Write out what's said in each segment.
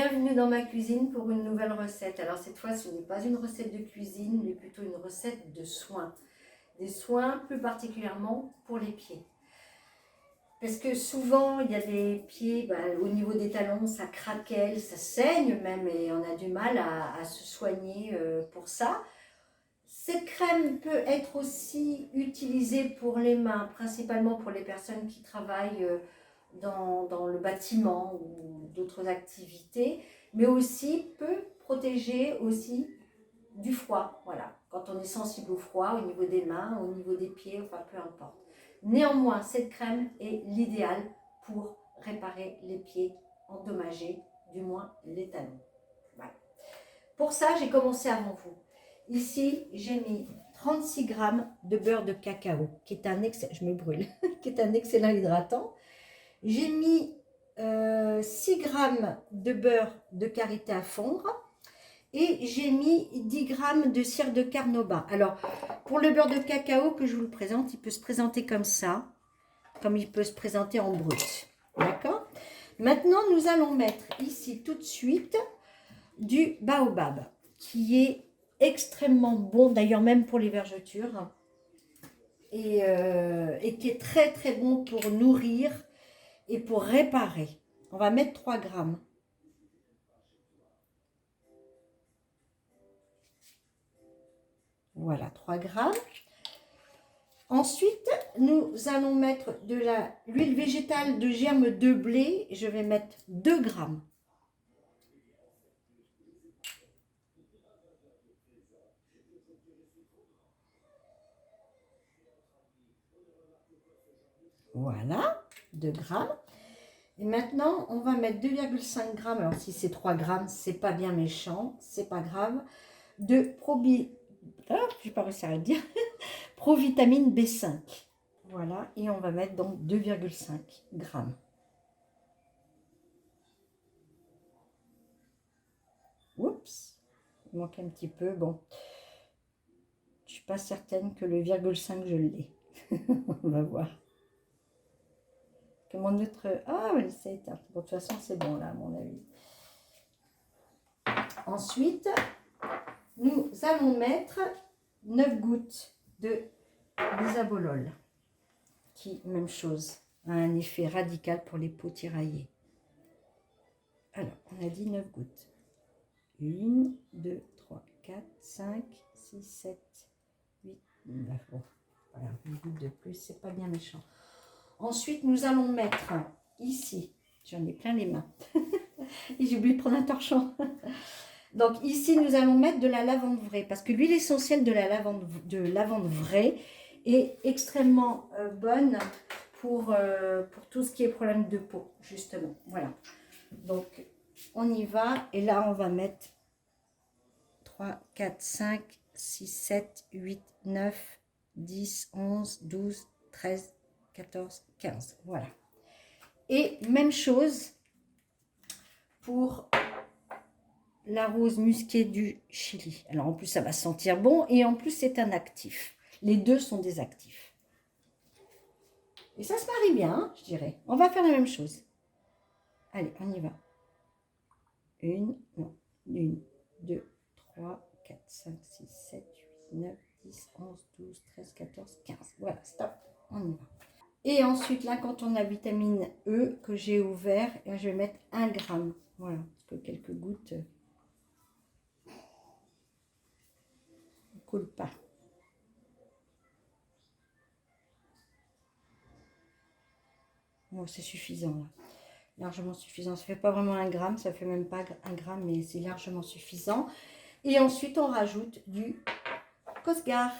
Bienvenue dans ma cuisine pour une nouvelle recette. Alors cette fois, ce n'est pas une recette de cuisine, mais plutôt une recette de soins. Des soins plus particulièrement pour les pieds. Parce que souvent, il y a des pieds, au niveau des talons, ça craquelle, ça saigne même, et on a du mal à se soigner pour ça. Cette crème peut être aussi utilisée pour les mains, principalement pour les personnes qui travaillent dans le bâtiment ou d'autres activités, mais aussi peut protéger aussi du froid, voilà, quand on est sensible au froid, au niveau des mains, au niveau des pieds, enfin peu importe. Néanmoins, cette crème est l'idéal pour réparer les pieds endommagés, du moins les talons. Voilà. Pour ça, j'ai commencé avant vous. Ici, j'ai mis 36 grammes de beurre de cacao, qui est un je me brûle, qui est un excellent hydratant. J'ai mis 6 grammes de beurre de karité à fondre et j'ai mis 10 grammes de cire de carnauba. Alors, pour le beurre de cacao que je vous le présente, il peut se présenter comme ça, comme il peut se présenter en brut. D'accord? Maintenant, nous allons mettre ici tout de suite du baobab, qui est extrêmement bon, d'ailleurs même pour les vergetures, et qui est très très bon pour nourrir et pour réparer. On va mettre 3 grammes. Voilà, 3 grammes. Ensuite, nous allons mettre de l'huile végétale de germe de blé. Je vais mettre 2 grammes. Voilà, 2 grammes. Et maintenant, on va mettre 2,5 grammes. Alors, si c'est 3 grammes, c'est pas bien méchant, c'est pas grave. De j'ai pas réussi à le dire. Provitamine B5. Voilà, et on va mettre donc 2,5 grammes. Oups, il manque un petit peu. Bon, je suis pas certaine que le 0,5 je l'ai. On va voir. Que mon autre... Ah, oui, c'est éteint. Bon, de toute façon, c'est bon là, à mon avis. Ensuite, nous allons mettre 9 gouttes de bisabolol, qui, même chose, a un effet radical pour les peaux tiraillées. Alors, on a dit 9 gouttes. 1, 2, 3, 4, 5, 6, 7, 8, 9. Bon, voilà, une goutte de plus, c'est pas bien méchant. Ensuite, nous allons mettre ici, j'en ai plein les mains, et j'ai oublié de prendre un torchon. Donc ici, nous allons mettre de la lavande vraie, parce que l'huile essentielle de la lavande vraie est extrêmement bonne pour tout ce qui est problème de peau, justement. Voilà. Donc, on y va, et là, on va mettre 3, 4, 5, 6, 7, 8, 9, 10, 11, 12, 13, 14, 15. Voilà. Et même chose pour la rose musquée du Chili. Alors en plus, ça va sentir bon et en plus, c'est un actif. Les deux sont des actifs. Et ça se marie bien, hein, je dirais. On va faire la même chose. Allez, on y va. 1, 2, 3, 4, 5, 6, 7, 8, 9, 10, 11, 12, 13, 14, 15. Voilà, stop, on y va. Et ensuite, l'incontournable vitamine E que j'ai ouvert, et je vais mettre 1 gramme. Voilà, parce que quelques gouttes ne coulent pas. Bon, c'est suffisant là. Largement suffisant. Ça ne fait pas vraiment 1 gramme, ça ne fait même pas 1 gramme, mais c'est largement suffisant. Et ensuite, on rajoute du Cosgar.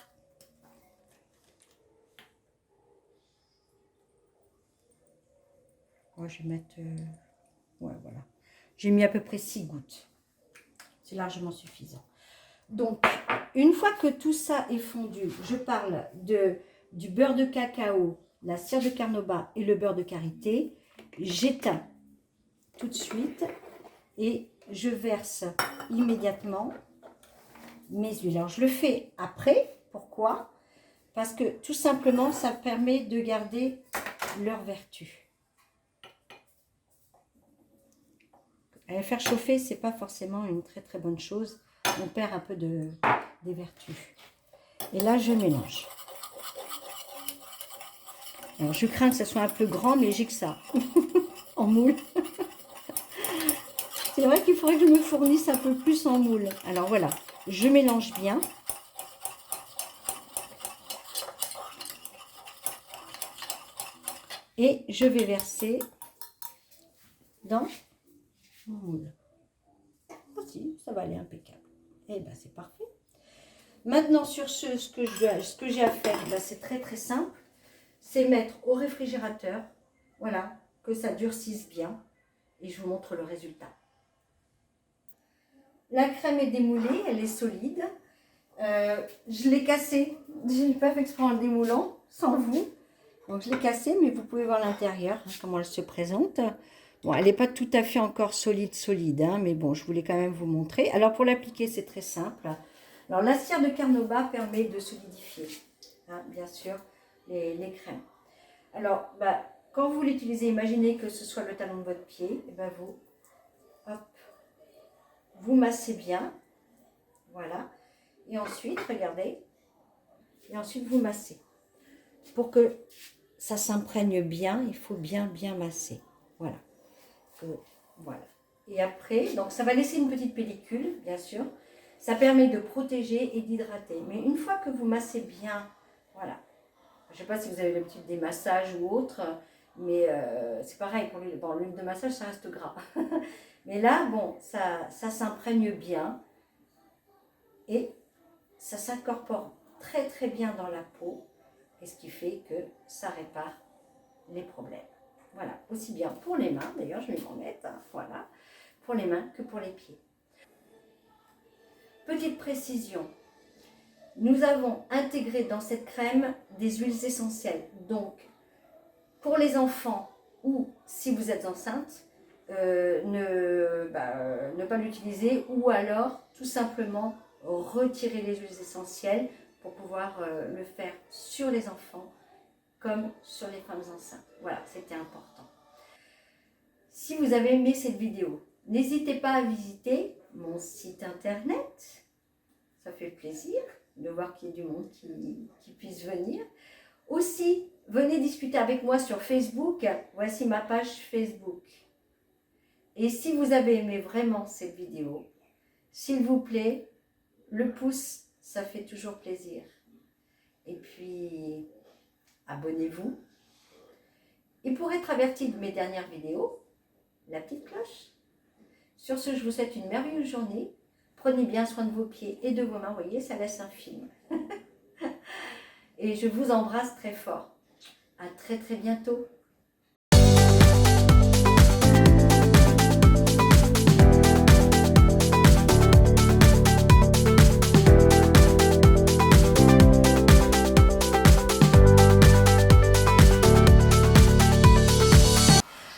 Moi, je vais mettre... ouais, voilà. J'ai mis à peu près 6 gouttes. C'est largement suffisant. Donc, une fois que tout ça est fondu, je parle du beurre de cacao, la cire de carnauba et le beurre de karité. J'éteins tout de suite et je verse immédiatement mes huiles. Alors, je le fais après. Pourquoi? Parce que tout simplement, ça permet de garder leur vertu. Faire chauffer, c'est pas forcément une très très bonne chose. On perd un peu des vertus. Et là, je mélange. Alors, je crains que ça soit un peu grand, mais j'ai que ça en moule. C'est vrai qu'il faudrait que je me fournisse un peu plus en moule. Alors voilà, je mélange bien. Et je vais verser dans mon moule. Voici, ça va aller impeccable. Et bien, c'est parfait. Maintenant, sur ce que j'ai à faire, ben, c'est très très simple. C'est mettre au réfrigérateur, voilà, que ça durcisse bien. Et je vous montre le résultat. La crème est démoulée, elle est solide. Je l'ai cassée. Je n'ai pas fait exprès en le démoulant, sans vous. Donc je l'ai cassée, mais vous pouvez voir l'intérieur, hein, comment elle se présente. Bon, elle n'est pas tout à fait encore solide, hein, mais bon, je voulais quand même vous montrer. Alors pour l'appliquer, c'est très simple. Alors la cire de Carnauba permet de solidifier, hein, bien sûr, les crèmes. Alors, bah, quand vous l'utilisez, imaginez que ce soit le talon de votre pied, et ben vous massez bien, voilà. Et ensuite, regardez, et ensuite vous massez. Pour que ça s'imprègne bien, il faut bien masser. Voilà. Voilà. Et après, donc ça va laisser une petite pellicule, bien sûr. Ça permet de protéger et d'hydrater. Mais une fois que vous massez bien, voilà. Je ne sais pas si vous avez l'habitude des massages ou autre, mais c'est pareil pour l'huile. Bon, l'huile de massage, ça reste gras. Mais là, bon, ça s'imprègne bien et ça s'incorpore très très bien dans la peau. Et ce qui fait que ça répare les problèmes. Voilà, aussi bien pour les mains, d'ailleurs je vais m'en mettre, hein, voilà, pour les mains que pour les pieds. Petite précision, nous avons intégré dans cette crème des huiles essentielles. Donc, pour les enfants ou si vous êtes enceinte, ne pas l'utiliser ou alors tout simplement retirer les huiles essentielles pour pouvoir le faire sur les enfants comme sur les femmes enceintes. Voilà, c'était important. Si vous avez aimé cette vidéo, n'hésitez pas à visiter mon site internet. Ça fait plaisir de voir qu'il y a du monde qui puisse venir. Aussi, venez discuter avec moi sur Facebook. Voici ma page Facebook. Et si vous avez aimé vraiment cette vidéo, s'il vous plaît, le pouce, ça fait toujours plaisir. Et puis, abonnez-vous. Et pour être averti de mes dernières vidéos, la petite cloche. Sur ce, je vous souhaite une merveilleuse journée. Prenez bien soin de vos pieds et de vos mains. Vous voyez, ça laisse un film. Et je vous embrasse très fort. À très très bientôt.